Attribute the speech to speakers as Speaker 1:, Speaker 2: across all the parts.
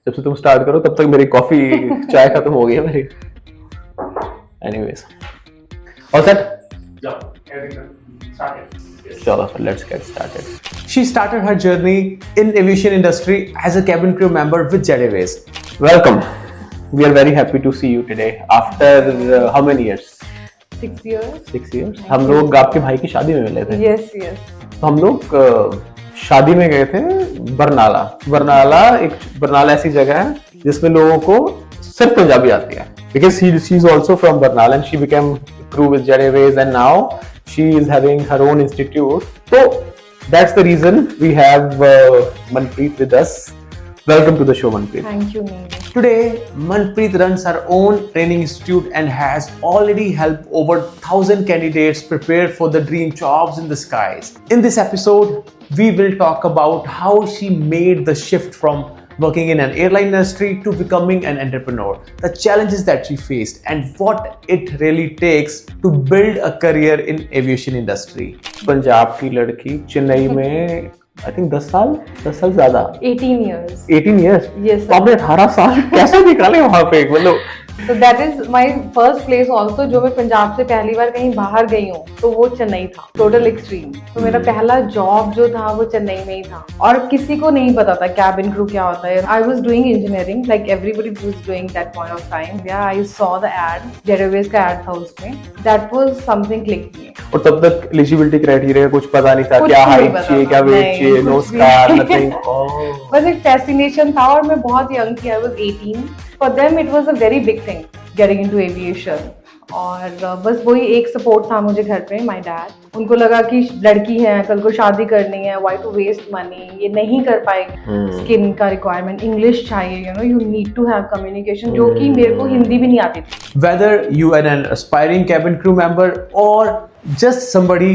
Speaker 1: जब से तुम स्टार्ट करो तब तक मेरी कॉफी चाय खत्म हो गई है मेरी। Anyways, all set? चलो, let's get started.
Speaker 2: She started her journey in aviation industry as a cabin crew member with Jet Airways.
Speaker 1: Welcome, we are very happy to see you today after how many years?
Speaker 3: 6 years.
Speaker 1: 6 years। हम लोग आपके भाई की शादी में मिले थे।
Speaker 3: Yes, yes.
Speaker 1: तो हम लोग शादी में गए थे बरनाला। बरनाला ऐसी जगह है जिसमें लोगों को सिर्फ पंजाबी आती है, because she is also from Barnala and she became crew with Jet Airways and now she is having her own institute. So that's the reason we have Manpreet with us. Welcome to the show, Manpreet.
Speaker 3: Thank you, Neil.
Speaker 2: Today, Manpreet runs her own training institute and has already helped over 1,000 candidates prepare for the dream jobs in the skies. In this episode, we will talk about how she made the shift from working in an airline industry to becoming an entrepreneur, the challenges that she faced, and what it really takes to build a career in aviation industry.
Speaker 1: Punjab की लड़की चेन्नई में I think 10 साल ज्यादा
Speaker 3: 18 years.
Speaker 1: 18 years।
Speaker 3: Yes,
Speaker 1: तो आपने 18 साल कैसे निकाले वहां पे? मतलब
Speaker 3: So that is my first place also, जो मैं पंजाब से पहली बार कहीं बाहर गई हूँ तो वो चेन्नई था, टोटल एक्सट्रीम। तो मेरा पहला जॉब जो था वो चेन्नई में ही था और किसी को नहीं पता था कैबिन क्रू क्या होता है। I was doing engineering like everybody was doing that point of time. या I saw the ad, Jet Airways का एड था उसमें, that was something click me.
Speaker 1: और तब तक एलिजिबिलिटी क्राइटेरिया कुछ पता नहीं था,
Speaker 3: कुछ
Speaker 1: क्या
Speaker 3: नहीं
Speaker 1: हाइट
Speaker 3: पता
Speaker 1: चाहिए,
Speaker 3: था,
Speaker 1: क्या वेट
Speaker 3: नहीं,
Speaker 1: चाहिए, नो
Speaker 3: कुछ भी
Speaker 1: स्कार,
Speaker 3: नहीं।
Speaker 1: नथिंग।
Speaker 3: बस एक फैसिनेशन था और मैं बहुत यंग थी, I was 18। For them it was a very big thing getting into aviation. और बस वही एक सपोर्ट था मुझे घर पे, माय डैड। उनको लगा कि लड़की है, कल को शादी करनी है, व्हाई टू वेस्ट मनी, ये नहीं कर पाएगी। स्किन का रिक्वायरमेंट, इंग्लिश चाहिए, you know, you need to have communication, जो कि मेरे को हिंदी भी नहीं आती थी।
Speaker 2: Whether you are an aspiring cabin crew member or just somebody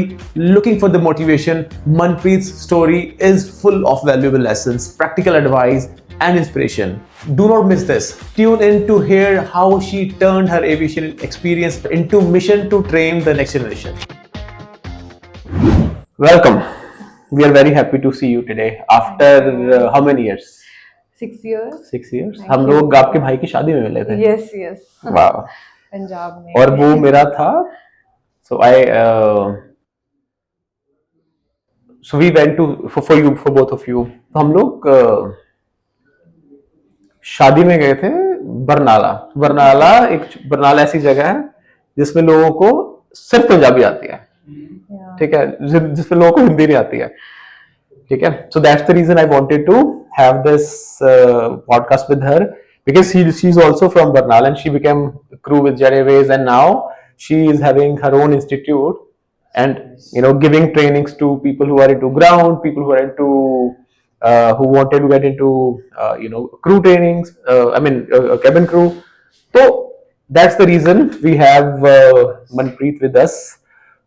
Speaker 2: looking for the motivation, Manpreet's story is full of valuable lessons, practical advice, and inspiration. Do not miss this. Tune in to hear how she turned her aviation experience into mission to train the next generation.
Speaker 1: Welcome, we are very happy to see you today after how many years?
Speaker 3: 6 years.
Speaker 1: 6 years।
Speaker 3: Thank
Speaker 1: हम
Speaker 3: you.
Speaker 1: लोग आपके भाई की शादी में मिले थे।
Speaker 3: Yes, yes.
Speaker 1: वाह।
Speaker 3: पंजाब में।
Speaker 1: और वो मेरा था, so we went to for both of you। तो हम लोग शादी में गए थे बरनाला ऐसी जगह है जिसमें लोगों को सिर्फ पंजाबी आती है,
Speaker 3: Yeah.
Speaker 1: ठीक है, जिसमें लोगों को हिंदी नहीं आती है, ठीक है। So that's the reason I wanted to have this podcast with her, because she's also from Barnala and she became crew with Jet Airways and now she is having her own institute and, you know, giving trainings to people who are into ground, people who are into who wanted to get into you know, crew trainings, cabin crew. So that's the reason we have Manpreet with us.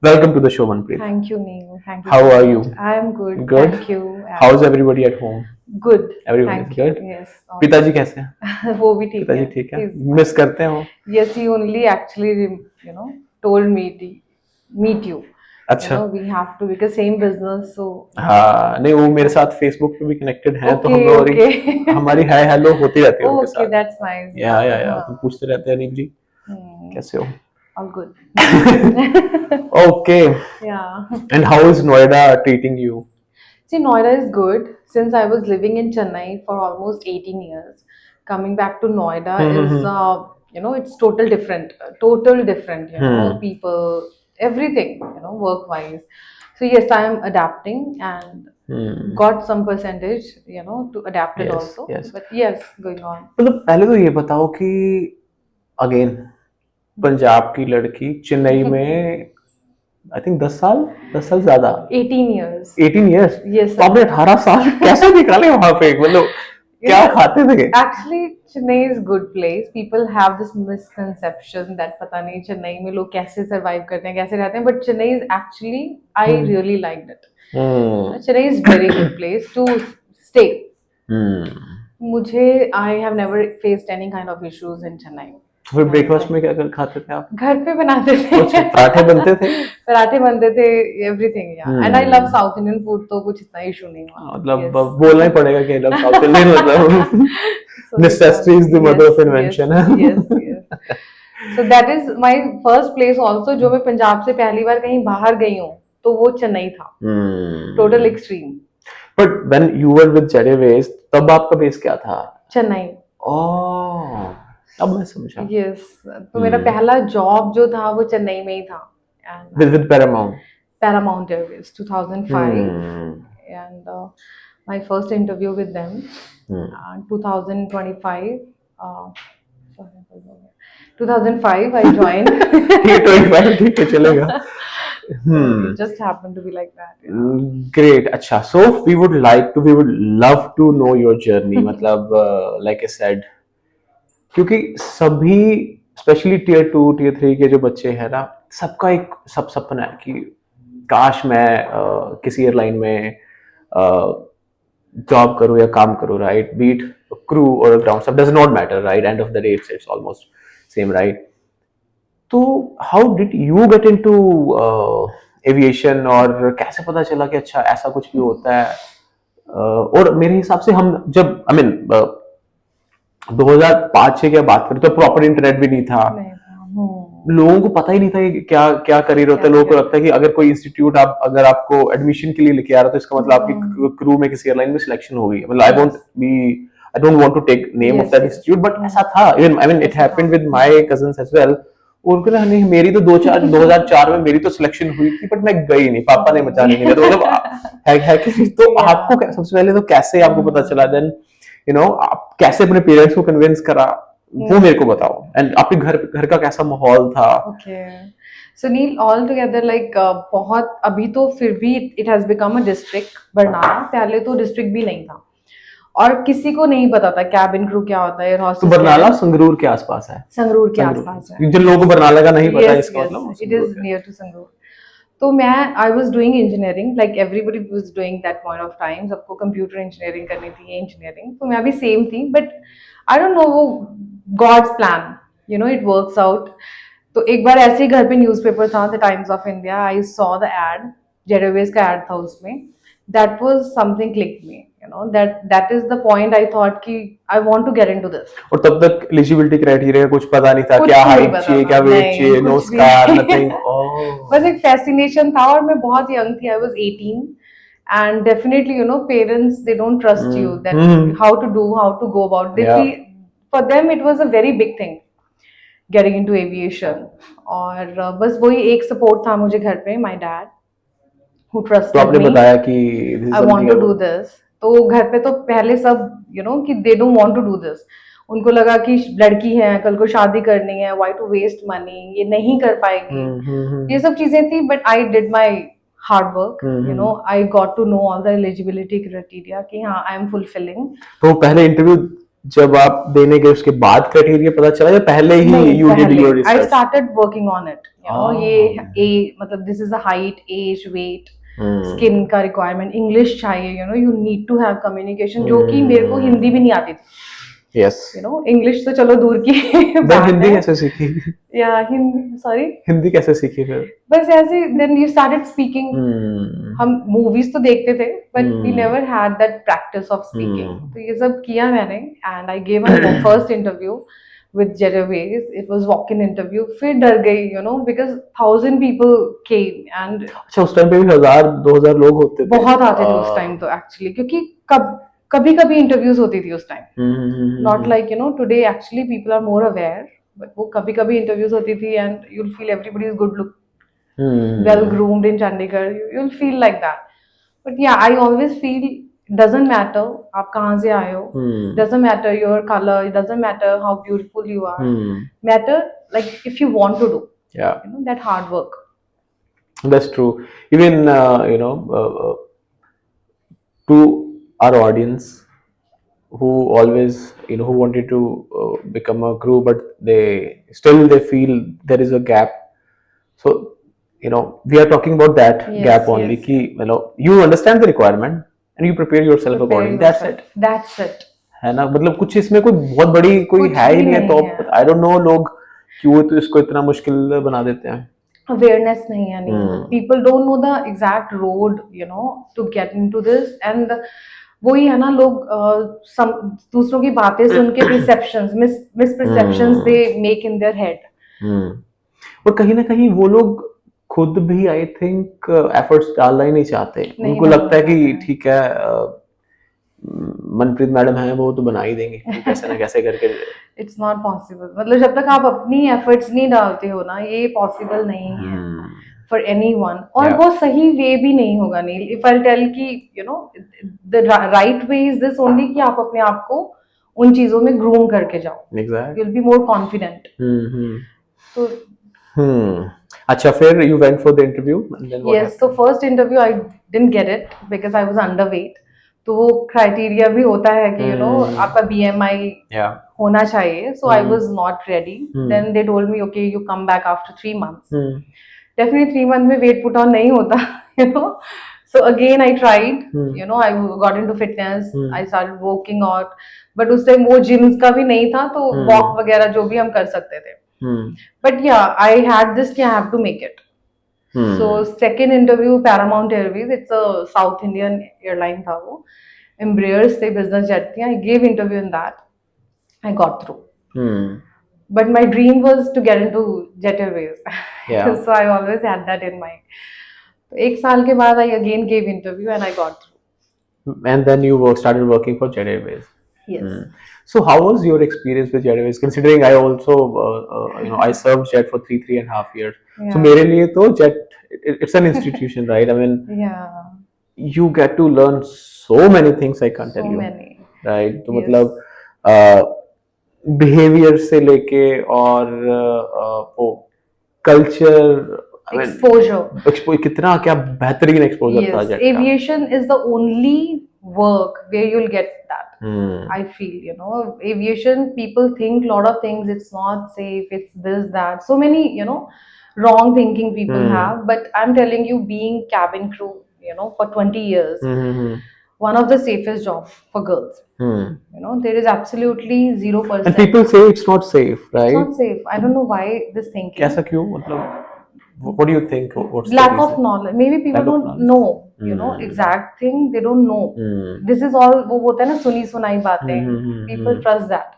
Speaker 1: Welcome to the show, Manpreet.
Speaker 3: Thank you, Neil. Thank you.
Speaker 1: How
Speaker 3: so
Speaker 1: are
Speaker 3: much.
Speaker 1: you?
Speaker 3: I am good.
Speaker 1: Good?
Speaker 3: Thank you.
Speaker 1: How's everybody at home?
Speaker 3: Good.
Speaker 1: Everybody
Speaker 3: Thank
Speaker 1: is
Speaker 3: you.
Speaker 1: good?
Speaker 3: Yes.
Speaker 1: पिताजी कैसे हैं?
Speaker 3: वो भी ठीक
Speaker 1: पिताजी
Speaker 3: है.
Speaker 1: ठीक है?
Speaker 3: He's
Speaker 1: मिस करते हो?
Speaker 3: Yes, he only actually, you know, told me to meet you.
Speaker 1: अच्छा।
Speaker 3: You know, we have to, because same business, so.
Speaker 1: हाँ, नहीं, वो मेरे साथ फेसबुक पे भी कनेक्टेड हैं, तो
Speaker 3: Okay,
Speaker 1: हम लोग
Speaker 3: okay.
Speaker 1: हमारी हाय हेलो होती रहती है उनके
Speaker 3: Okay,
Speaker 1: साथ।
Speaker 3: that's nice.
Speaker 1: या
Speaker 3: हाँ.
Speaker 1: तो पूछते रहते हैं, अनीप जी कैसे हो?
Speaker 3: All good.
Speaker 1: Okay,
Speaker 3: Yeah.
Speaker 1: and how is Noida treating you?
Speaker 3: See, Noida is good. Since I was living in Chennai for almost 18 years, coming back to Noida is, you know, it's total different, you know, people, everything, you know, work-wise. So yes, I am adapting and got some percentage, you know, to adapt it
Speaker 1: Yes,
Speaker 3: also.
Speaker 1: yes.
Speaker 3: But yes, going on.
Speaker 1: मतलब पहले तो ये बताओ कि again Punjab की लड़की चेन्नई में I think 10 साल ज्यादा
Speaker 3: 18 years.
Speaker 1: 18 years।
Speaker 3: Yes,
Speaker 1: तो आपने 18 साल कैसे निकाले वहां पे? मतलब क्या खाते थे?
Speaker 3: Actually, Chennai is a good place. People have this misconception that पता नहीं चेन्नई में लोग कैसे survive करते हैं, कैसे रहते हैं. But Chennai is actually, I really liked it. Chennai is very good place to stay. मुझे, I have never faced any kind of issues in Chennai.
Speaker 1: तो फिर ब्रेकफास्ट में क्या खाते थे आप?
Speaker 3: घर पे बनाते
Speaker 1: कुछ
Speaker 3: थे।
Speaker 1: पराठे बनते थे?
Speaker 3: पराठे बनते थे, एवरीथिंग, या and I love south Indian food, तो कुछ इतना इशू नहीं हुआ।
Speaker 1: मतलब
Speaker 3: Yes.
Speaker 1: बोलना ही पड़ेगा कि लव साउथ इंडियन मतलब
Speaker 3: So
Speaker 1: necessity is the
Speaker 3: yes,
Speaker 1: mother of
Speaker 3: yes,
Speaker 1: invention.
Speaker 3: yes, yes. So that is my first place also, जो मैं पंजाब से पहली बार कहीं बाहर गई हूँ, तो वो चेन्नई था। Total extreme.
Speaker 1: But when you were with Jade Ways, तब आपका बेस क्या था?
Speaker 3: चेन्नई।
Speaker 1: ओह, अब मैं समझा।
Speaker 3: यस, तो मेरा पहला जॉब जो था वो चेन्नई में ही था।
Speaker 1: With Paramount.
Speaker 3: Paramount Airways 2005, and my first interview with them 2025, sorry, 2005 I joined.
Speaker 1: ये 25 ठीक है चलेगा।
Speaker 3: It just happened to be like that.
Speaker 1: Great. अच्छा, so we would love to know your journey. मतलब like I said, क्योंकि सभी specially tier 2 tier 3 के जो बच्चे हैं ना, सबका एक सपना है कि काश मैं किसी एयरलाइन में जॉब करूं या काम करूं, राइट? बीट क्रू और ग्राउंड सब, does not matter, right? End of the day it's almost same, right? तो how did you get into aviation, और कैसे पता चला कि अच्छा ऐसा कुछ भी होता है? और मेरे हिसाब से हम जब 2005-6 की बात करें तो प्रॉपर इंटरनेट भी नहीं था, लोगों को पता ही नहीं था कि क्या क्या करियर होता है। लोगों को लगता है कि अगर कोई इंस्टीट्यूट अगर आपको एडमिशन के लिए लेके आ रहा है तो इसका मतलब आपकी क्रू में किसी एयरलाइन में सिलेक्शन हो गई। मतलब I don't want to take name of that institute, but ऐसा था। Even I mean it happened with my cousins as well. उनको ना, नहीं मेरी तो 2004 में मेरी तो सिलेक्शन हुई थी, बट मैं गई नहीं, पापा ने मचाने नहीं दिया। तो मतलब है कि तो आपको सबसे पहले तो कैसे आपको पता चला, देन आप कैसे अपने पेरेंट्स को कन्विंस करा, वो मेरे को बताओ। एंड आपके घर का कैसा माहौल था?
Speaker 3: ओके, सो नील, ऑल टुगेदर लाइक बहुत, अभी तो फिर भी it has become a district Barnala. पहले तो डिस्ट्रिक्ट भी नहीं था और किसी को नहीं पता था कैबिन क्रू क्या होता है,
Speaker 1: तो बरनाला संगरूर के आसपास है?
Speaker 3: संगरूर के आसपास है।
Speaker 1: जिन लोगों को बरनाला का नहीं पता, इसका मतलब
Speaker 3: it is near to Sangrur. तो I was doing engineering, like everybody was doing that point of time. सबको कंप्यूटर इंजीनियरिंग करनी थी, इंजीनियरिंग, तो मैं भी सेम थी। बट आई डोंट नो, वो God's plan, it works out. तो एक बार ऐसे ही घर पे न्यूज़पेपर था, the Times of India, I saw the ad, Jet Airways का एड था उसमें। That was something click me, that is the point I thought कि I want to get into this.
Speaker 1: और तब तक एलिजिबिलिटी क्राइटेरिया कुछ पता नहीं था,
Speaker 3: कुछ
Speaker 1: क्या
Speaker 3: नहीं
Speaker 1: हाइट
Speaker 3: पता
Speaker 1: चाहिए,
Speaker 3: था,
Speaker 1: क्या वेट
Speaker 3: नहीं,
Speaker 1: चाहिए, नो
Speaker 3: कुछ भी
Speaker 1: स्कार,
Speaker 3: नहीं।
Speaker 1: नथिंग।
Speaker 3: बस एक फैसिनेशन था, और मैं बहुत यंग थी, I was 18, and definitely parents, they don't trust you that how to do, how to go about. They feel, for them it was a very big thing getting into aviation. और बस वही एक support था मुझे घर पे, my dad, who trusted me.
Speaker 1: तो आपने बताया कि
Speaker 3: I want to do this. तो घर पे तो पहले सब कि they don't want to do this. उनको लगा कि लड़की है, कल को शादी करनी है, why to waste money, ये नहीं कर पाएगी, ये सब चीजें थी। But I did my hard work, I got to know all the eligibility criteria कि हाँ, I am fulfilling.
Speaker 1: तो पहले इंटरव्यू जब आप देने गए उसके बाद क्राइटेरिया पता चला या पहले ही you did your research?
Speaker 3: I started working on it. ये मतलब this is the height, age, weight, skin का रिक्वायरमेंट, इंग्लिश चाहिए, you need to have communication, जो कि मेरे को हिंदी भी नहीं आती थी।
Speaker 1: यस,
Speaker 3: इंग्लिश तो चलो दूर की बात
Speaker 1: हिंदी
Speaker 3: है।
Speaker 1: कैसे सीखी?
Speaker 3: या हिंदी
Speaker 1: कैसे सीखी फिर?
Speaker 3: बस ऐसे, देन यू स्टार्टेड स्पीकिंग। हम मूवीज तो देखते थे, but we never had that practice of speaking. तो ये सब किया मैंने, and I gave my first interview with Jet Airways. It was walk-in interview. फिर डर गई, because 1,000 people came, and
Speaker 1: अच्छा, उस टाइम पे भी 1,000-2,000 लोग होते थे? बहुत
Speaker 3: आते थे उस टाइम तो, एक्चुअली, क्योंकि कभी कभी इंटरव्यूज होती थी उस time, not like today. Actually people are more aware, but वो कभी कभी इंटरव्यूज होती थी, and you'll feel everybody is good look, well groomed in Chandigarh. You'll feel like that. But yeah, I always feel doesn't matter आप कहाँ से आए हो, doesn't matter your color, it doesn't matter how beautiful you are, matter like if you want to do, that hard work.
Speaker 1: That's true. Even to our audience who always who wanted to become a crew, but they feel there is a gap. So we are talking about that gap only. Ki you understand the requirement and you prepare yourself accordingly. That's it. है ना? मतलब कुछ इसमें कोई बहुत बड़ी कोई है ही नहीं है। तो आई डोंट नो लोग क्यों तो इसको इतना मुश्किल बना देते हैं?
Speaker 3: अवेयरनेस नहीं है, नहीं,
Speaker 1: hmm.
Speaker 3: People don't know the exact road to get into this, and वही है ना, लोग दूसरों की बातें सुन के perceptions, misperceptions they make in their head.
Speaker 1: Hmm. और कहीं ना कहीं वो लोग खुद भी आई थिंक एफर्ट्स डालना ही नहीं चाहते,
Speaker 3: नहीं
Speaker 1: उनको लगता है कि
Speaker 3: डालना चाहते।
Speaker 1: ठीक है मनप्रीत मैडम है वो तो बना ही देंगे कैसे ना कैसे करके।
Speaker 3: इट्स नॉट पॉसिबल, मतलब जब तक आप अपनी एफर्ट्स नहीं डालते हो ना, ये पॉसिबल नहीं है फॉर एनीवन। और
Speaker 1: Yeah.
Speaker 3: वो सही वे भी नहीं होगा नील, इफ आई टेल कि the right way is this only, कि आप अपने आप को उन चीजों में ग्रूम करके जाओ,
Speaker 1: Exactly.
Speaker 3: You will be more confident.
Speaker 1: Hmm.
Speaker 3: तो
Speaker 1: हम्म। अच्छा, फिर you went for the interview and then what
Speaker 3: yes, तो
Speaker 1: happened?
Speaker 3: First interview I didn't get it because I was underweight. तो वो क्राइटेरिया भी होता है कि आपका बीएमआई
Speaker 1: Yeah.
Speaker 3: होना चाहिए, so I was not ready.
Speaker 1: Hmm.
Speaker 3: Then they told me okay you come back after 3 months।
Speaker 1: Hmm.
Speaker 3: Definitely 3 months में weight put on नहीं होता, you know. So again I tried,
Speaker 1: Hmm.
Speaker 3: I got into fitness,
Speaker 1: Hmm.
Speaker 3: I started working out, but उस time वो gyms का भी नहीं था, तो
Speaker 1: Hmm.
Speaker 3: walk वगैरह जो भी हम कर सकते थे।
Speaker 1: Hmm.
Speaker 3: But yeah, I had this कि I have to make it.
Speaker 1: Hmm.
Speaker 3: So second interview Paramount Airways, it's a South Indian airline था वो, Embraer से business jet थी। I gave interview in that, I got through.
Speaker 1: Hmm.
Speaker 3: But my dream was to get into Jet Airways.
Speaker 1: Yeah.
Speaker 3: So I always had that in mind. तो एक साल के बाद I again gave interview and I got through.
Speaker 1: And then you started working for Jet Airways.
Speaker 3: Yes.
Speaker 1: Hmm. So how was your experience with Jet Airways? Considering I also, I served Jet for 3.5 years. So
Speaker 3: Yeah.
Speaker 1: मेरे लिए तो Jet, it's an institution, right? I mean,
Speaker 3: Yeah.
Speaker 1: you get to learn so many things. I can't
Speaker 3: So
Speaker 1: tell you,
Speaker 3: many.
Speaker 1: right? तो
Speaker 3: Yes.
Speaker 1: मतलब behaviour से लेके और वो culture,
Speaker 3: Exposure.
Speaker 1: कितना क्या बेहतरीन एक्सपोजर था
Speaker 3: Yes.
Speaker 1: जेट का।
Speaker 3: Aviation is the only work where you'll get that.
Speaker 1: Hmm.
Speaker 3: I feel, aviation, people think lot of things, it's not safe, it's this, that. So many, wrong thinking people have. But I'm telling you, being cabin crew, for 20 years,
Speaker 1: hmm.
Speaker 3: one of the safest job for girls.
Speaker 1: Hmm.
Speaker 3: There is absolutely 0%.
Speaker 1: And people say it's not safe,
Speaker 3: It's
Speaker 1: right?
Speaker 3: not safe. I don't know why this thinking.
Speaker 1: कैसा क्यों, मतलब what do you think? What's the
Speaker 3: Lack of
Speaker 1: reason?
Speaker 3: knowledge. Maybe people
Speaker 1: Lack of
Speaker 3: don't
Speaker 1: knowledge.
Speaker 3: know, exact thing. They don't know. This is all वो होता है ना, सुनी सुनाई बातें. People trust that.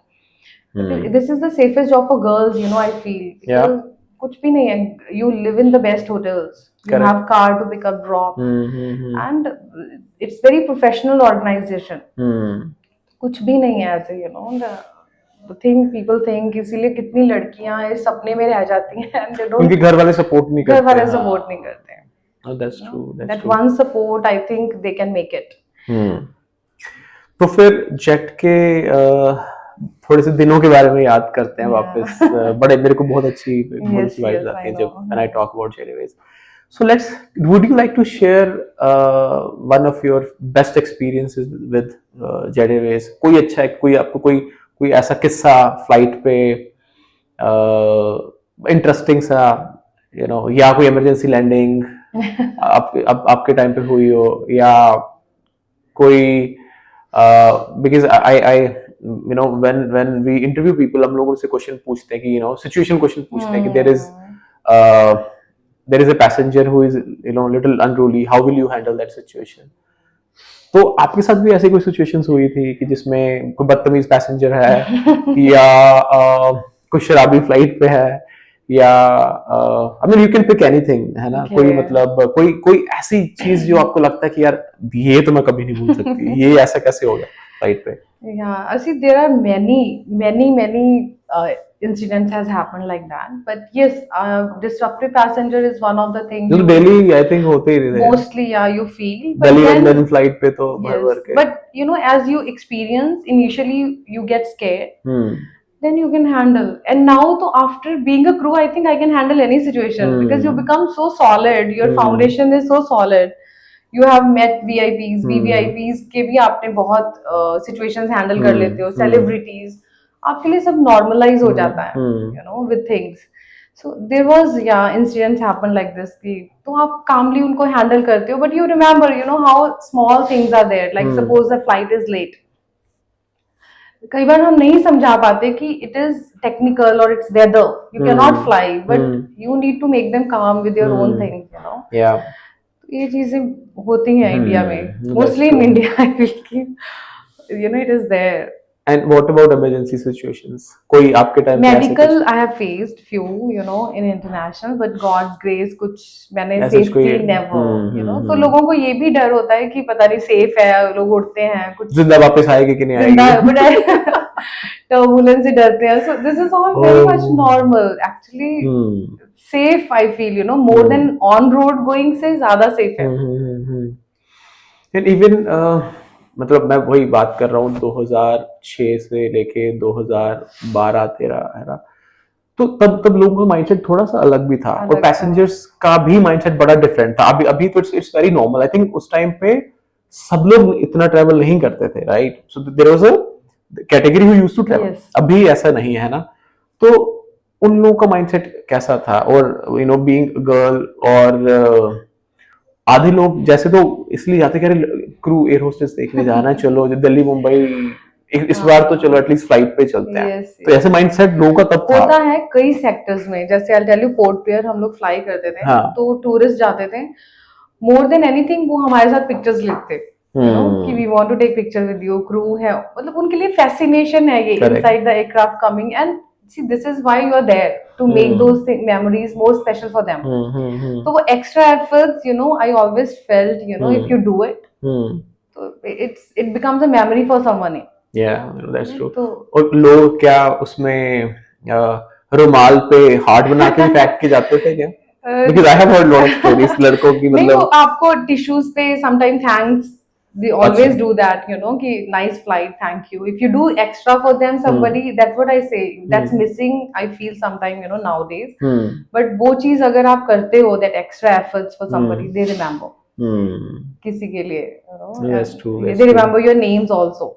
Speaker 3: But this is the safest job for girls, I feel.
Speaker 1: Yeah.
Speaker 3: Because कुछ भी नहीं है. You live in the best hotels. You
Speaker 1: Correct.
Speaker 3: have car to pick up, drop. And it's very professional organization. कुछ भी नहीं है ऐसे, the thing people think, इसीलिए कितनी लड़कियां इस सपने में रह जाती हैं and they don't,
Speaker 1: उनके घर वाले सपोर्ट नहीं करते।
Speaker 3: घर वाले सपोर्ट नहीं करते हैं।
Speaker 1: Oh, that's true. That's
Speaker 3: That
Speaker 1: true.
Speaker 3: one support, I think they can make it.
Speaker 1: तो फिर जेट के थोड़े से दिनों के बारे में याद करते हैं वापस। बड़े मेरे को बहुत अच्छी
Speaker 3: Yes,
Speaker 1: वाइब्स
Speaker 3: yes,
Speaker 1: आती
Speaker 3: I
Speaker 1: हैं जब
Speaker 3: know.
Speaker 1: when I talk about Jet Airways. So would you like to share one of your best experiences with Jet Airways? कोई अच्छा, कोई आपको कोई ऐसा किस्सा फ्लाइट पे इंटरेस्टिंग सा, या कोई इमरजेंसी लैंडिंग आपके टाइम पे हुई हो, या कोई because I when we interview people, हम लोग उनसे क्वेश्चन पूछते हैं कि सिचुएशन क्वेश्चन पूछते हैं कि there is a passenger who is little unruly, how will you handle that situation? तो आपके साथ भी ऐसी कोई सिचुएशंस हुई थी कि जिसमें कोई बदतमीज पैसेंजर है या कोई शराबी फ्लाइट पे है, या I mean you can pick anything, है ना?
Speaker 3: Okay.
Speaker 1: कोई मतलब कोई ऐसी चीज जो आपको लगता है कि यार ये तो मैं कभी नहीं भूल सकती, ये ऐसा कैसे हो गया फ्लाइट पे?
Speaker 3: Yeah, I see there are many incidents has happened like that. But yes, disruptive passenger is one of the things.
Speaker 1: जो डेली आई थिंक होते ही रहते हैं
Speaker 3: Mostly, yeah, you feel. But
Speaker 1: Delhi
Speaker 3: then,
Speaker 1: London flight पे तो भर
Speaker 3: yes,
Speaker 1: भर के।
Speaker 3: but as you experience, initially you get scared.
Speaker 1: Hmm.
Speaker 3: Then you can handle. And now, so after being a crew, I think I can handle any situation because you become so solid. Your foundation is so solid. You have met VIPs, VVIPs के भी आपने बहुत situations handle कर लेते हो, celebrities, आपके लिए सब normalize हो जाता है, with things. So there was, incidents happen like this कि तो आप calmly उनको handle करते हो, but you remember, how small things are there. Like suppose the flight is late. कई बार हम नहीं समझा पाते कि इट इज टेक्निकल और it's weather, you can not fly, but you need to make them calm with your own things, you know.
Speaker 1: Yeah.
Speaker 3: ये चीजें होती हैं इंडिया में,
Speaker 1: that's
Speaker 3: mostly in
Speaker 1: true.
Speaker 3: India. I feel कि you know it is there.
Speaker 1: And what about emergency situations? कोई आपके time पे ऐसे
Speaker 3: मेडिकल
Speaker 1: कुछ
Speaker 3: I have faced few, you know, in international, but God's grace कुछ मैंने
Speaker 1: ऐसा कुछ
Speaker 3: सेफ्टी
Speaker 1: कोई-
Speaker 3: नेवर, यू नो. तो लोगों को ये भी डर होता है कि पता नहीं सेफ है, लोग उड़ते हैं कुछ
Speaker 1: जिंदा वापस आएगी कि नहीं
Speaker 3: जिंदा,
Speaker 1: आएगी?
Speaker 3: बट टर्बुलेंस से डरते हैं. So this is all very much
Speaker 1: Oh.
Speaker 3: Normal actually.
Speaker 1: Hmm.
Speaker 3: Safe I feel, you know, more than on road going से ज्यादा सेफ है.
Speaker 1: एंड इवन मतलब मैं वही बात कर रहा हूँ 2006 से लेके 2012-13 है ना, तो तब तब लोगों का माइंडसेट थोड़ा सा अलग भी था और
Speaker 3: अलग था.
Speaker 1: पैसेंजर्स का भी माइंडसेट बड़ा डिफरेंट था. अभी अभी तो it's very normal. I think उस टाइम पे सब लोग इतना ट्रैवल नहीं करते थे, right? So there was a category who used to travel.
Speaker 3: Yes.
Speaker 1: अभी ऐसा नहीं है ना. तो उन लोगों का माइंडसेट कैसा था? और यू नो बीइंग गर्ल, और आधे लोग जैसे तो इसलिए जाते कि क्रू एयर होस्टेस देखने जाना है, चलो दिल्ली मुंबई इस बार तो चलो एटलीस्ट फ्लाइट पे चलते हैं.
Speaker 3: Yes,
Speaker 1: तो ऐसे माइंडसेट लोगों का तब
Speaker 3: होता
Speaker 1: था.
Speaker 3: है कई सेक्टर्स में. जैसे I tell you, Port Blair हम लोग फ्लाई करते थे,
Speaker 1: हाँ.
Speaker 3: तो टूरिस्ट जाते थे. मोर देन एनीथिंग वो हमारे साथ पिक्चर्स लिखते, यू नो, कि we want to take picture with you, crew है. मतलब उनके लिए फैसिनेशन है ये
Speaker 1: Correct.
Speaker 3: Inside the aircraft coming. And see this is why you are there to make those memories more special for them. तो वो extra efforts, you know, I always felt, you know, if you do it, तो it becomes a memory for someone.
Speaker 1: Yeah, that's true.
Speaker 3: तो
Speaker 1: और लोग क्या उसमें रुमाल पे हार्ट बना के पैक के जाते थे क्या? Because I have heard lot of stories लड़कों की,
Speaker 3: नहीं, वो
Speaker 1: मतलब
Speaker 3: आपको टिश्यूज पे sometime thanks, they always do that, you know, कि nice flight, thank you. If you do extra for them, somebody, that's what I say, that's missing, I feel sometime, you know, nowadays. But वो चीज अगर आप करते हो, that extra efforts for somebody, they remember. किसी के लिए, you know,
Speaker 1: That's
Speaker 3: and
Speaker 1: true, that's
Speaker 3: they
Speaker 1: true.
Speaker 3: remember your names also.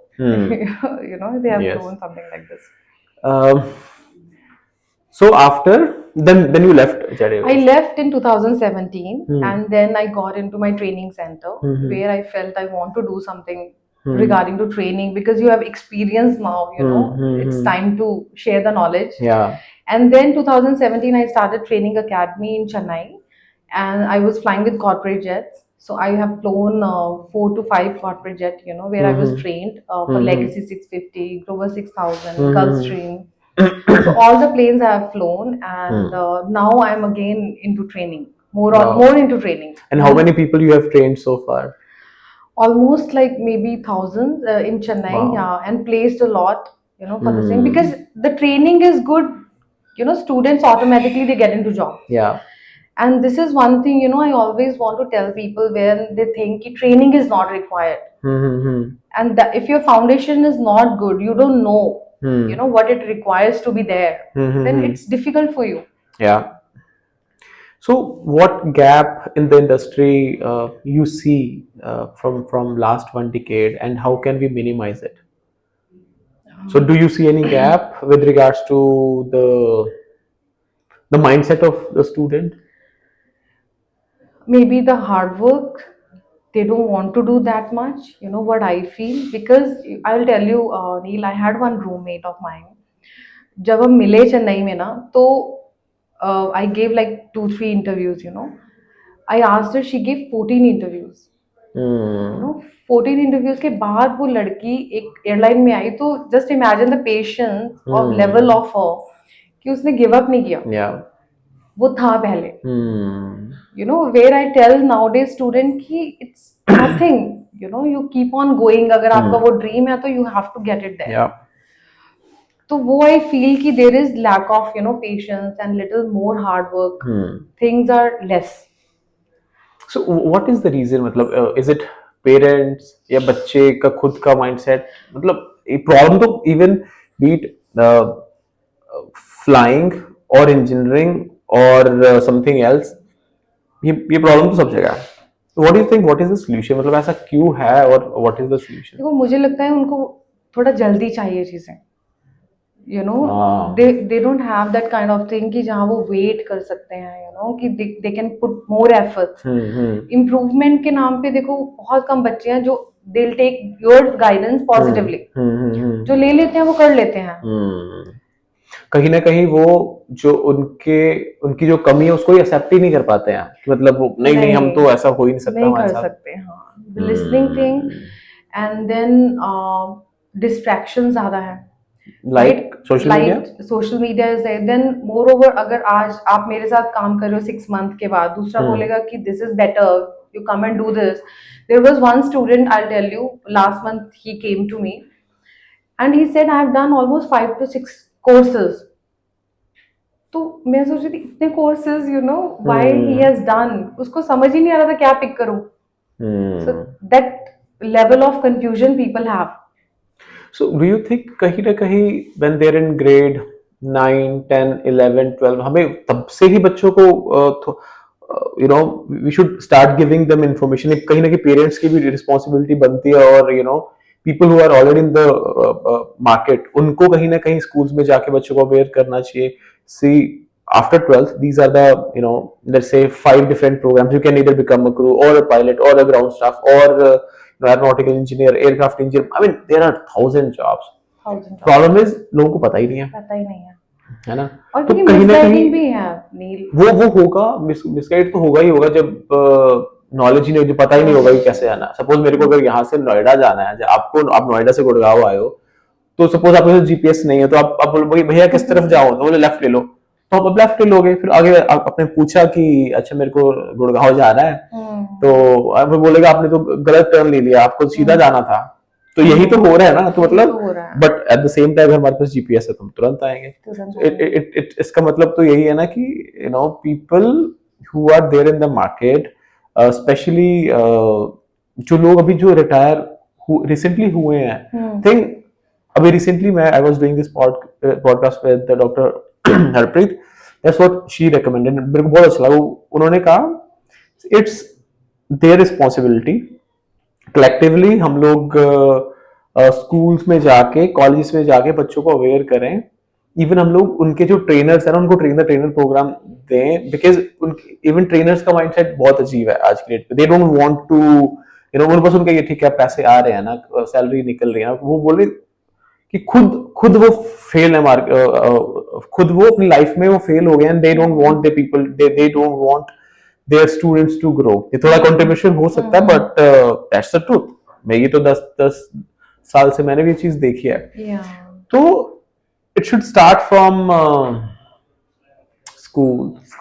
Speaker 3: You know, they have
Speaker 1: Yes.
Speaker 3: flown something like this.
Speaker 1: So after then you left Jet
Speaker 3: I
Speaker 1: Airways.
Speaker 3: left in 2017, and then I got into my training center where I felt I want to do something regarding to training, because you have experience now, you know, it's time to share the knowledge.
Speaker 1: Yeah.
Speaker 3: And then 2017 I started training academy in Chennai, and I was flying with corporate jets. So I have flown 4 to 5 corporate jet, you know, where I was trained for Legacy 650, Grover 6000, Gulfstream. So all the planes I have flown, and now I'm again into training, more into training.
Speaker 1: And how many people you have trained so far?
Speaker 3: Almost like maybe thousands in Chennai.
Speaker 1: Wow.
Speaker 3: Yeah, and placed a lot, you know, for the same, because the training is good, you know, students automatically they get into jobs.
Speaker 1: Yeah.
Speaker 3: And this is one thing, you know, I always want to tell people when they think ki training is not required. And that if your foundation is not good, you don't know, you know, what it requires to be there, then it's difficult for you.
Speaker 1: Yeah. So what gap in the industry you see from last 1 decade, and how can we minimize it? So do you see any gap with regards to the mindset of the student?
Speaker 3: Maybe the hard work, they don't want to do that much, you know what I feel. Because I'll tell you, Neil, I had one roommate of mine. जब हम मिले चेन्नई में ना, तो I gave like 2-3 interviews, you know. I asked her, she gave 14 interviews. You know, 14 interviews के बाद वो लड़की एक एयरलाइन में आई. तो just imagine the patience of level of her, कि उसने give up नहीं किया.
Speaker 1: Yeah.
Speaker 3: वो था पहले. You know, where I tell nowadays student कि it's nothing, you know, you keep on going. अगर आपका वो dream है तो you have to get it there.
Speaker 1: Yeah.
Speaker 3: तो वो I feel कि there is lack of, you know, patience and little more hard work. Things are less.
Speaker 1: So what is the reason? मतलब is it parents या बच्चे का खुद का mindset? मतलब प्रॉब्लम तो even be it flying or engineering or something else, ये problem तो सब जगह है. What do you think? What is the solution? मतलब ऐसा क्यों है और what is the solution?
Speaker 3: देखो, मुझे लगता है उनको थोड़ा जल्दी चाहिए चीजें. You know, they don't have that kind of thing कि जहाँ वो wait कर सकते हैं, you know, कि they can put more efforts. Improvement के नाम पे देखो बहुत कम बच्चे हैं जो they'll take your guidance positively. जो ले लेते हैं वो कर लेते हैं.
Speaker 1: कहीं ना कहीं वो जो उनकी जो कमी है उसको एक्सेप्ट ही नहीं कर पाते हैं कि मतलब वो नहीं नहीं हम तो ऐसा हो ही नहीं सकता
Speaker 3: नहीं
Speaker 1: हमारे
Speaker 3: कर
Speaker 1: साथ.
Speaker 3: सकते. हाँ, the listening thing, and then distraction ज़्यादा है.
Speaker 1: Like social media.
Speaker 3: Social media is there. Then moreover अगर आज आप मेरे साथ काम कर रहे हो 6 month के बाद दूसरा बोलेगा कि this is better, you come and do this. There was one student, I tell you, last month he came to me and he said I have done almost 5 to 6 courses. तो मैं सोच रही थी इतने courses, you know, why he has done. उसको समझ ही नहीं आ रहा था क्या पिक करूं. So that level of confusion people have.
Speaker 1: So do you think कहीं ना कहीं when they're in grade 9, 10, 11, 12 हमें तब से ही बच्चों को you know we should start giving them information. कहीं ना कहीं पेरेंट्स की भी रिस्पॉन्सिबिलिटी बनती है और you know people who are already in the market उनको कहीं ना कहीं schools में जाके बच्चों को अवेयर करना चाहिए. See, after 12th these are the you know let's say 5 different programs. You can either become a crew or a pilot or a ground staff or aeronautical engineer, aircraft engineer. I mean, there are 1,000 jobs. Problem is लोगों को पता ही नहीं है.
Speaker 3: पता ही नहीं है.
Speaker 1: है ना.
Speaker 3: और
Speaker 1: तो
Speaker 3: कहीं ना कहीं भी है नील.
Speaker 1: वो होगा, मिसगाइड तो होगा ही होगा जब नॉलेज ही नहीं होगी, पता ही नहीं होगा कि कैसे आना. सपोज मेरे को अगर यहाँ से नोएडा जाना है, आप नोएडा से गुड़गांव आए हो, तो सपोज आपके पास जीपीएस नहीं है, तो आप बोलो भैया किस तरफ जाओ, तो बोले लेफ्ट ले लो, तो आप लेफ्ट ले लोगे. फिर आगे आपने पूछा कि अच्छा मेरे को गुड़गांव जाना है, तो आप बोलेगा आपने तो गलत टर्न ले लिया, आपको सीधा जाना था. तो यही तो हो रहा है ना. तो मतलब but at the same time हमारे पास जीपीएस है तो हम तुरंत आएंगे. इसका मतलब तो यही है ना कि you know people who are there in the market, specially जो लोग अभी जो रिटायर रिसेंटली हुए हैं. थिंक अभी रिसेंटली मैं I was doing this podcast with doctor Harpreet. That's what she recommended. मेरे को बहुत अच्छा लगा. उन्होंने कहा इट्स देयर रिस्पॉन्सिबिलिटी कलेक्टिवली हम लोग स्कूल्स में जाके, कॉलेज में जाके बच्चों को अवेयर करें. इवन हम लोग उनके जो ट्रेनर्स हैं ना उनको ट्रेनर प्रोग्राम दें, बिकॉज इवन ट्रेनर्स का माइंडसेट बहुत अजीब है आज की डेट पे. They don't want to you know उनको बस उनका ये ठीक है पैसे आ रहे हैं ना, सैलरी निकल रही है ना, वो बोले कि खुद वो फेल है, खुद वो अपनी लाइफ में वो फेल हो गए and they don't want the people, they don't want their students to grow. ये थोड़ा कंट्रीब्यूशन हो सकता है बट दैट्स द ट्रूथ. मैं ये तो 10 साल से मैंने भी ये चीज देखी है. तो it should start from schools.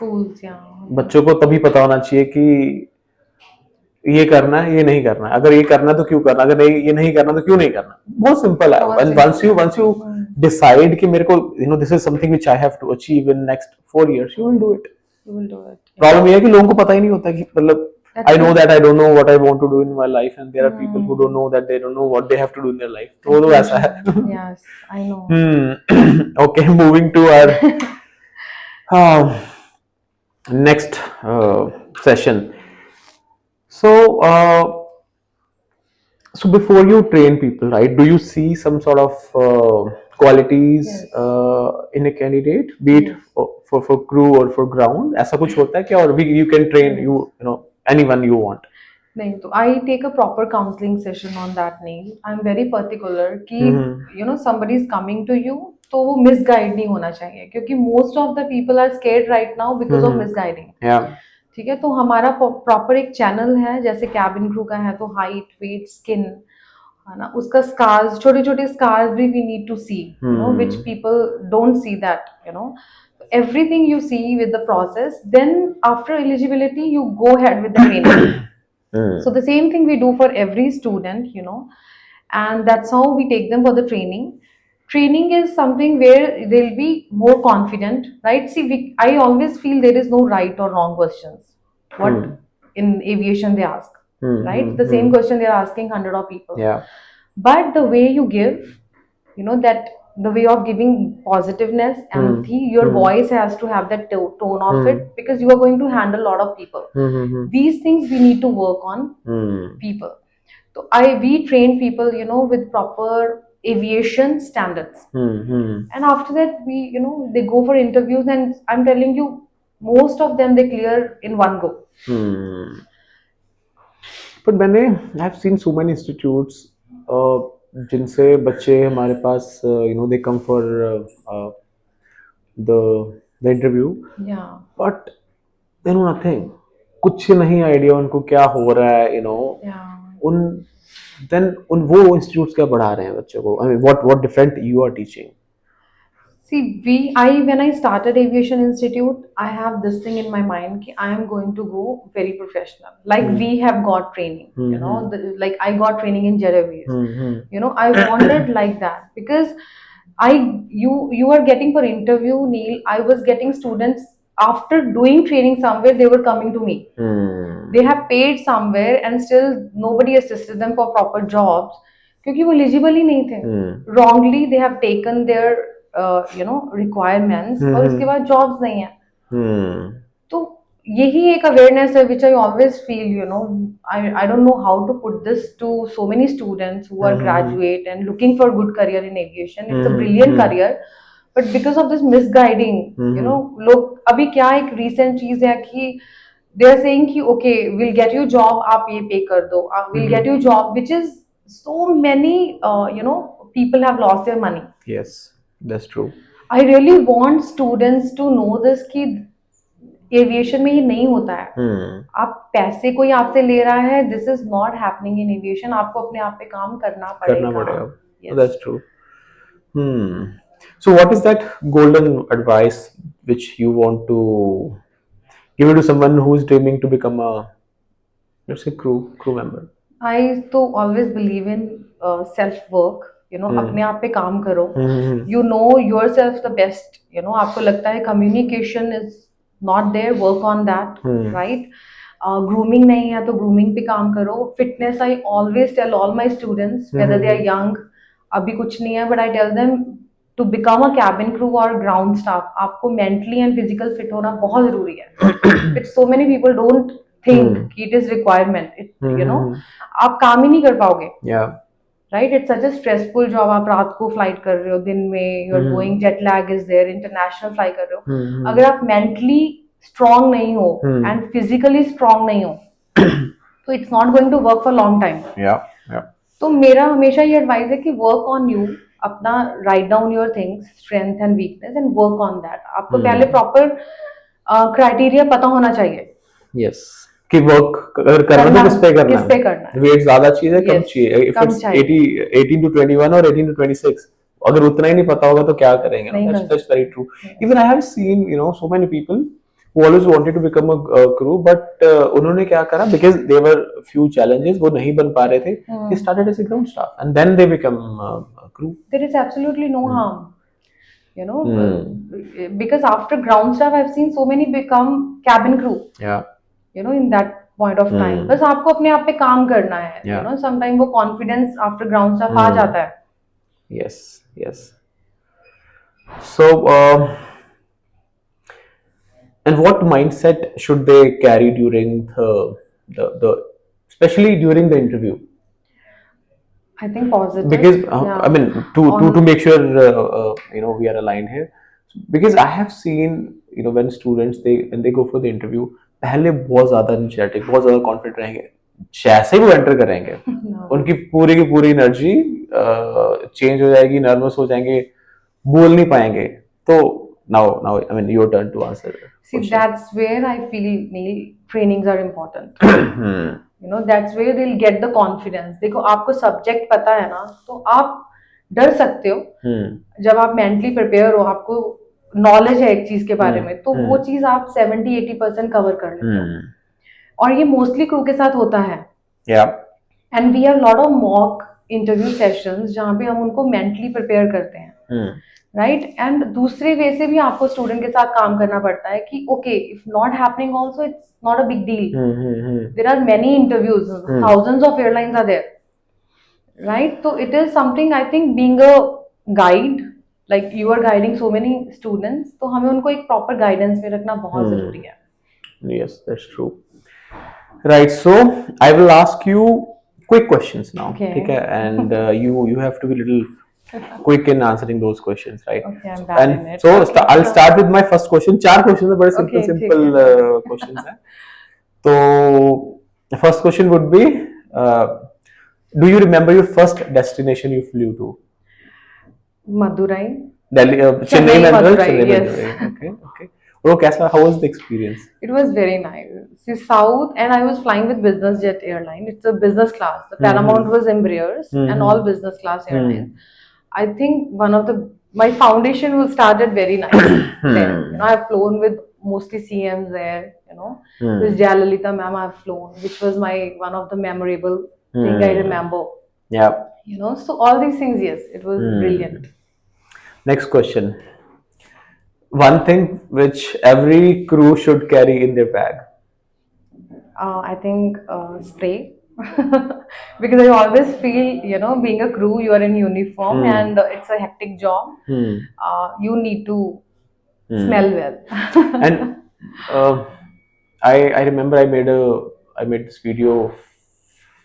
Speaker 1: बच्चों को तभी पता होना चाहिए कि ये करना है, ये नहीं करना है. अगर ये करना है तो क्यों करना, अगर नहीं ये नहीं करना तो क्यों नहीं करना. बहुत सिंपल है. once you decide कि मेरे को you know this is something which I have to achieve in next 4 years, you will do it. Problem ये है कि लोगों को पता ही नहीं होता कि मतलब I know that I don't know what I want to do in my life and there are people who don't know that they don't know what they have to do in their life. तो वो ऐसा है.
Speaker 3: Yes, I know.
Speaker 1: Okay, moving to our next session. So before you train people, right, do you see some sort of qualities in a candidate, be it for crew or for ground? ऐसा कुछ होता है क्या? Or you can train you know anyone you want?
Speaker 3: नहीं, तो I take a proper counseling session on that, Neil. I'm very particular कि you know somebody is coming to you, तो वो misguide नहीं होना चाहिए, क्योंकि most of the people are scared right now because of misguiding.
Speaker 1: Yeah.
Speaker 3: ठीक है. तो हमारा प्रॉपर एक चैनल है, जैसे कैबिन क्रू का है तो हाइट, वेट, स्किन है ना, उसका स्कार्स, छोटे छोटे स्कार्स भी we need to see, you know, which people don't see that, you know. Everything you see with the process, then after eligibility you go ahead with the training. So the same thing we do for every student, you know, and that's how we take them for the training. Training is something where they'll be more confident, right? See, I always feel there is no right or wrong questions. What in aviation they ask, right? The same question they are asking 100 of people.
Speaker 1: Yeah.
Speaker 3: But the way you give, you know, that the way of giving positiveness, empathy, your voice has to have that tone of it, because you are going to handle a lot of people. These things we need to work on people. So we train people, you know, with proper aviation standards. And after that we, you know, they go for interviews and I'm telling you, most of them they clear in one go.
Speaker 1: But मैंने I have seen so many institutes जिनसे बच्चे हमारे पास they come for the interview
Speaker 3: Yeah.
Speaker 1: But they know nothing, कुछ नहीं idea उनको क्या हो रहा है,
Speaker 3: Yeah.
Speaker 1: उन उन वो इंस्टीट्यूट्स क्या पढ़ा रहे हैं बच्चों को, I mean what different you are teaching.
Speaker 3: See, when I started Aviation Institute, I have this thing in my mind कि I am going to go very professional. Like we have got training, like I got training in Jet Airways. I wanted like that because you are getting for interview, Neil. I was getting students after doing training somewhere. They were coming to me. They have paid somewhere and still nobody assisted them for proper jobs क्योंकि वो eligible ही नहीं थे. Wrongly they have taken their requirements और उसके बाद jobs नहीं है. तो यही एक awareness है which I always feel, I don't know how to put this to so many students who are graduate and looking for good career in aviation. It's a brilliant career, but because of this misguiding, लोग अभी क्या एक recent चीज है कि they are saying कि okay, we'll get you job, आप ये pay कर दो, we'll get you job, which is so many people have lost their money.
Speaker 1: Yes, that's true.
Speaker 3: I really want students to know this कि aviation में ये नहीं होता है. आप पैसे कोई आपसे ले रहा है, this is not happening in aviation. आपको अपने आप पे काम करना पड़ेगा.
Speaker 1: Yes. That's true. So what is that golden advice which you want to give it to someone who is dreaming to become a, let's say, crew member?
Speaker 3: I तो always believe in self work. अपने आप पे काम करो. You know yourself the best. आपको लगता है communication is not there, work on that, right? Grooming नहीं है तो grooming पे काम करो. Fitness, I always tell all my students, whether they are young, अभी कुछ नहीं है, but I tell them to become a cabin crew or ground staff, आपको mentally and physical fit होना बहुत जरूरी है. But so many people don't think कि it is requirement. आप काम ही नहीं कर पाओगे.
Speaker 1: Yeah.
Speaker 3: Right? It's such a stressful job. आप रात को फ्लाइट कर रहे हो, दिन में you're going, jet lag is there, international fly कर रहे हो. अगर आप mentally strong नहीं हो and physically strong नहीं हो तो it's not going to work for long time.
Speaker 1: Yeah.
Speaker 3: तो मेरा हमेशा ये एडवाइस है कि work on you. अपना write down your things, strength and weakness, and work on that. आपको पहले proper criteria पता होना चाहिए.
Speaker 1: Yes. कि वर्क अगर करना तो किस पे करना है. वेट ज्यादा चाहिए कम चाहिए. If it's 18 to 21 or 18 to 26, अगर उतना ही नहीं पता होगा तो क्या करेंगे. That's very true. Even I have seen so many people who always wanted to become a crew, but उन्होंने क्या करा, because there were few challenges, वो नहीं बन पा रहे थे. They started as a ground staff and then they become a crew. There is absolutely no harm. Because after ground staff I've seen so many become cabin crew. Yeah. In that point of time. बस आपको अपने आप पे काम करना है. Sometimes वो confidence after ground staff आ जाता है. Yes. So, and what mindset should they carry during the especially during the interview? I think positive. Because I mean to make sure we are aligned here. Because I have seen when students when they go for the interview, पहले बहुत ज्यादा energetic, बहुत ज्यादा confident रहेंगे. जैसे ही वो enter करेंगे उनकी पूरी की पूरी एनर्जी चेंज हो जाएगी, नर्वस हो जाएंगे, बोल नहीं पाएंगे. तो now I mean your turn to answer. See, that's where I feel, Neil, trainings are important. That's where they'll get the confidence. देखो आपको सब्जेक्ट पता है ना तो आप डर सकते हो. जब आप मेंटली प्रिपेयर हो, आपको नॉलेज है एक चीज के बारे में, तो वो चीज आप 70-80% कवर कर लेते हो. और ये मोस्टली क्रू के साथ होता है. And we have lot of mock interview sessions जहाँ पे हम उनको मेंटली प्रिपेयर करते हैं. राइट? एंड दूसरे वे से भी आपको स्टूडेंट के साथ काम करना पड़ता है कि okay, if not happening also it's not a big deal. There are many interviews, thousands of airlines are there. Right? तो it is something, I think, being a guide, like you are guiding so many students, तो हमें उनको एक proper guidance में रखना बहुत जरूरी है. Yes, that's true. Right, so I will ask you quick questions now. Okay. And you have to be little quick in answering those questions, right? Okay, I'm bad in it. So I'll start with my first question. 4 questions are very simple questions हैं. तो the first question would be Uh, do you remember your first destination you flew to?
Speaker 3: Madurai.
Speaker 1: Delhi, Chennai,
Speaker 3: Chennai, Madurai,
Speaker 1: Chennai,
Speaker 3: yes.
Speaker 1: Madurai. Okay, okay. Oh, Kaisa, how was the experience?
Speaker 3: It was very nice. See, South, and I was flying with Business Jet Airline. It's a business class. The Paramount was Embraers and all business class airlines. I think one of the my foundation was started very nice there. You know, I've flown with mostly CMs there. You know, this Jalalita ma'am I've flown, which was my one of the memorable thing I remember.
Speaker 1: Yeah.
Speaker 3: You know, so all these things, yes, it was brilliant.
Speaker 1: Next question. One thing which every crew should carry in their bag.
Speaker 3: I think spray. Because I always feel, you know, being a crew, you are in uniform and it's a hectic job. You need to smell well.
Speaker 1: And I remember I made this video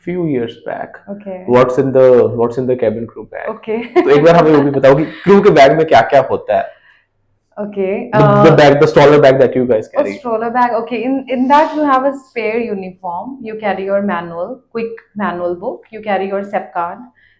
Speaker 1: few years back.
Speaker 3: Okay.
Speaker 1: What's in the cabin crew bag?
Speaker 3: Okay.
Speaker 1: तो एक बार हमें वो भी बताओ कि crew के bag में क्या क्या होता है?
Speaker 3: Okay.
Speaker 1: The stroller bag that you guys
Speaker 3: A
Speaker 1: carry.
Speaker 3: stroller bag. Okay, in that you have a spare uniform. You carry your manual, quick manual book. You carry your SEP card,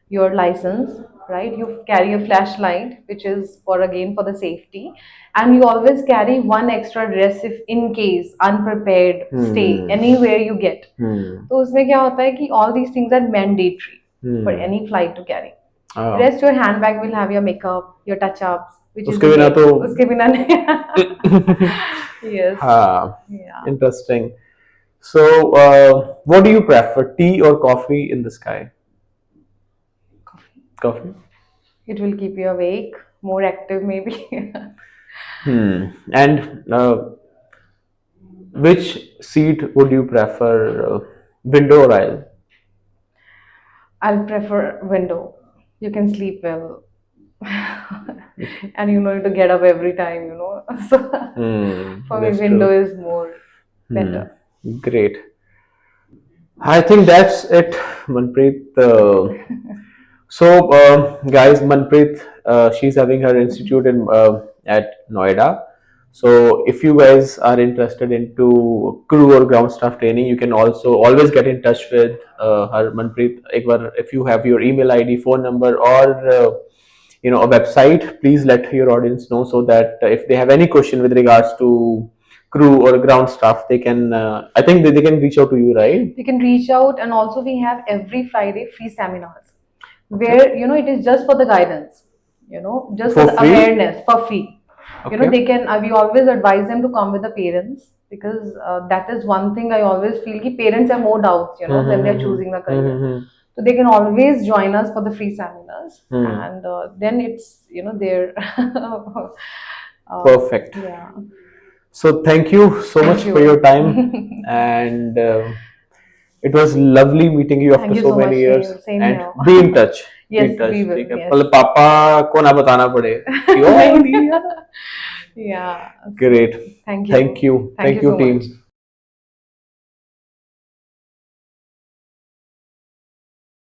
Speaker 3: your license, right? You carry a flashlight, which is for the safety, and you always carry one extra dress if in case unprepared stay anywhere you get. तो उसमें क्या होता है कि all these things are mandatory for any flight to carry. Rest your handbag will have your makeup, your touch-ups, which is
Speaker 1: उसके बिना तो
Speaker 3: उसके बिना नहीं. Yes.
Speaker 1: हाँ.
Speaker 3: Yeah.
Speaker 1: Interesting. So, what do you prefer, tea or coffee in the sky? Coffee.
Speaker 3: It will keep you awake, more active maybe.
Speaker 1: And which seat would you prefer, window or aisle?
Speaker 3: I'll prefer window. You can sleep well. And you know to get up every time, you know. So for me,
Speaker 1: That's
Speaker 3: window
Speaker 1: true.
Speaker 3: is more better.
Speaker 1: Great. I think that's it, Manpreet. Guys, Manpreet, she's having her institute in at Noida. So, if you guys are interested into crew or ground staff training, you can also always get in touch with her, Manpreet. एक बार, if you have your email ID, phone number, or a website, please let your audience know so that if they have any question with regards to crew or ground staff, they can. I think they can reach out to you, right?
Speaker 3: You can reach out, and also we have every Friday free seminars where it is just for the guidance, just for
Speaker 1: For
Speaker 3: the
Speaker 1: free?
Speaker 3: awareness, for free.
Speaker 1: Okay.
Speaker 3: They can. We always advise them to come with the parents because that is one thing I always feel. Ki parents have more doubts, when they're choosing the career. So they can always join us for the free seminars, and then it's their.
Speaker 1: Perfect.
Speaker 3: Yeah.
Speaker 1: So thank you so much
Speaker 3: you.
Speaker 1: for your time, and it was lovely meeting you after
Speaker 3: Thank you
Speaker 1: so
Speaker 3: so
Speaker 1: many
Speaker 3: much,
Speaker 1: years.
Speaker 3: Neil. Same
Speaker 1: And
Speaker 3: here.
Speaker 1: be in touch.
Speaker 3: Yes,
Speaker 1: be in touch.
Speaker 3: we will,
Speaker 1: ठीक है?
Speaker 3: yes.
Speaker 1: मतलब पापा को ना बताना पड़े.
Speaker 3: Yeah.
Speaker 1: Great.
Speaker 3: Thank you.
Speaker 1: Thank you.
Speaker 3: Thank you so
Speaker 1: team.
Speaker 3: much.